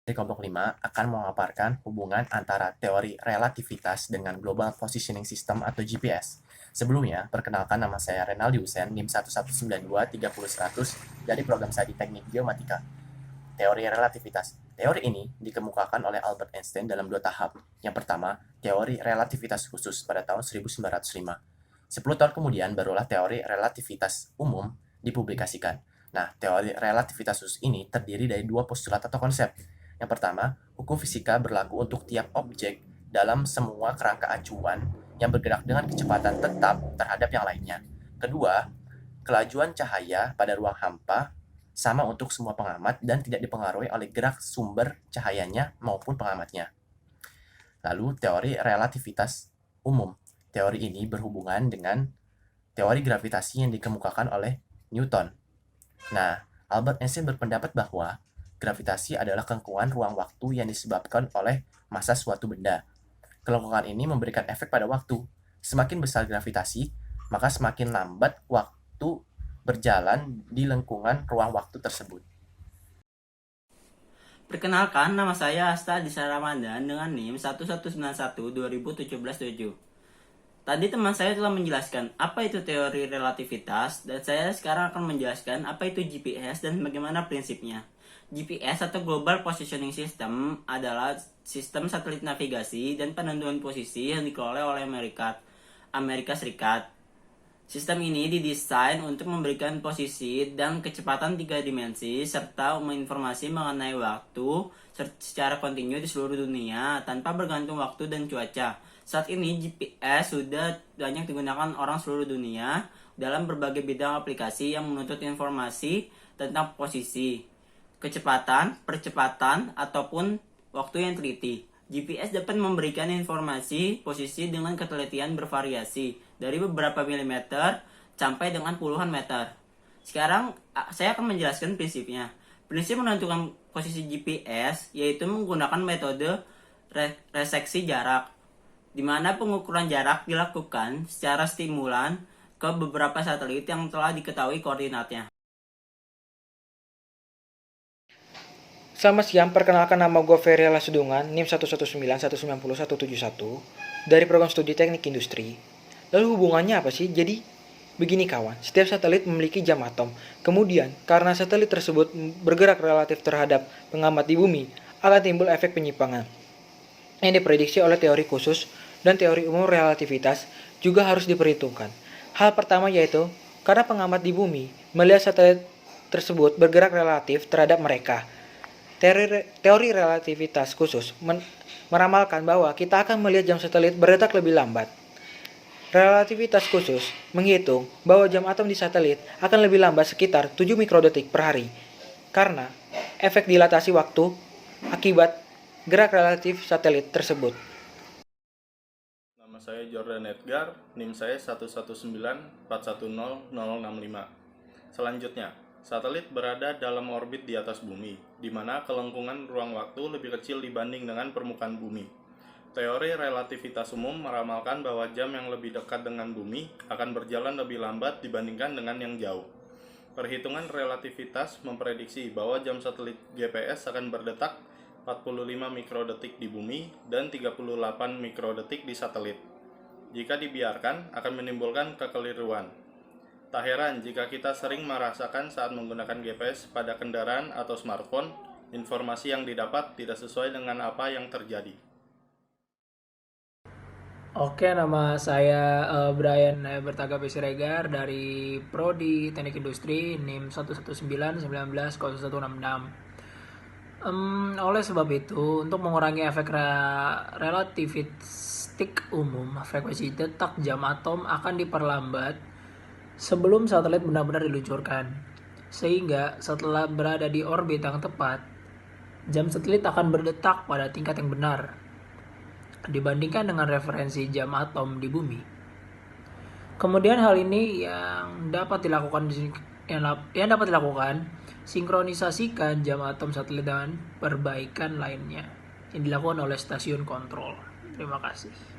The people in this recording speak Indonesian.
Di kelompok 5 akan memaparkan hubungan antara teori relativitas dengan Global Positioning System atau GPS. Sebelumnya, perkenalkan nama saya Renaldi Husen, NIM 1192300100 dari program studi Teknik Geomatika. Teori relativitas. Teori ini dikemukakan oleh Albert Einstein dalam dua tahap. Yang pertama, teori relativitas khusus pada tahun 1905. 10 tahun kemudian barulah teori relativitas umum dipublikasikan. Nah, teori relativitas khusus ini terdiri dari dua postulat atau konsep. Yang pertama, hukum fisika berlaku untuk tiap objek dalam semua kerangka acuan yang bergerak dengan kecepatan tetap terhadap yang lainnya. Kedua, kelajuan cahaya pada ruang hampa sama untuk semua pengamat dan tidak dipengaruhi oleh gerak sumber cahayanya maupun pengamatnya. Lalu, teori relativitas umum. Teori ini berhubungan dengan teori gravitasi yang dikemukakan oleh Newton. Nah, Albert Einstein berpendapat bahwa gravitasi adalah kelengkungan ruang waktu yang disebabkan oleh massa suatu benda. Kelengkungan ini memberikan efek pada waktu. Semakin besar gravitasi, maka semakin lambat waktu berjalan di lengkungan ruang waktu tersebut. Perkenalkan, nama saya Asta Disa Ramadan dengan NIM 1191-2017-7. Tadi teman saya telah menjelaskan apa itu teori relativitas, dan saya sekarang akan menjelaskan apa itu GPS dan bagaimana prinsipnya. GPS atau Global Positioning System adalah sistem satelit navigasi dan penentuan posisi yang dikelola oleh Amerika Serikat. Sistem ini didesain untuk memberikan posisi dan kecepatan 3 dimensi serta informasi mengenai waktu secara kontinu di seluruh dunia tanpa bergantung waktu dan cuaca. Saat ini GPS sudah banyak digunakan orang seluruh dunia dalam berbagai bidang aplikasi yang menuntut informasi tentang posisi, kecepatan, percepatan, ataupun waktu yang teliti. GPS dapat memberikan informasi posisi dengan ketelitian bervariasi dari beberapa milimeter sampai dengan puluhan meter. Sekarang saya akan menjelaskan prinsipnya. Prinsip menentukan posisi GPS yaitu menggunakan metode reseksi jarak, di mana pengukuran jarak dilakukan secara stimulan ke beberapa satelit yang telah diketahui koordinatnya. Selamat siang, perkenalkan nama gue Ferry Lasudungan, NIM 119190171 dari program studi Teknik Industri. Lalu hubungannya apa sih? Jadi, begini kawan, setiap satelit memiliki jam atom. Kemudian, karena satelit tersebut bergerak relatif terhadap pengamat di bumi, akan timbul efek penyimpangan yang diprediksi oleh teori khusus dan teori umum relativitas juga harus diperhitungkan. Hal pertama yaitu, karena pengamat di bumi melihat satelit tersebut bergerak relatif terhadap mereka. Teori relativitas khusus meramalkan bahwa kita akan melihat jam satelit berdetak lebih lambat. Relativitas khusus menghitung bahwa jam atom di satelit akan lebih lambat sekitar 7 mikrodetik per hari karena efek dilatasi waktu akibat gerak relatif satelit tersebut. Nama saya Jordan Edgar, NIM saya 119410065. Selanjutnya, satelit berada dalam orbit di atas bumi, di mana kelengkungan ruang waktu lebih kecil dibanding dengan permukaan bumi. Teori relativitas umum meramalkan bahwa jam yang lebih dekat dengan bumi akan berjalan lebih lambat dibandingkan dengan yang jauh. Perhitungan relativitas memprediksi bahwa jam satelit GPS akan berdetak 45 mikrodetik di bumi dan 38 mikrodetik di satelit. Jika dibiarkan, akan menimbulkan kekeliruan. Tak heran jika kita sering merasakan saat menggunakan GPS pada kendaraan atau smartphone, informasi yang didapat tidak sesuai dengan apa yang terjadi. Oke, nama saya Brian Bertagap Siregar dari Prodi Teknik Industri NIM 119190166. Oleh sebab itu, untuk mengurangi efek relativistik umum, frekuensi detak jam atom akan diperlambat sebelum satelit benar-benar diluncurkan. Sehingga setelah berada di orbit yang tepat, jam satelit akan berdetak pada tingkat yang benar dibandingkan dengan referensi jam atom di bumi. Kemudian hal ini yang dapat dilakukan sinkronisasikan jam atom satelit dan perbaikan lainnya yang dilakukan oleh stasiun kontrol. Terima kasih.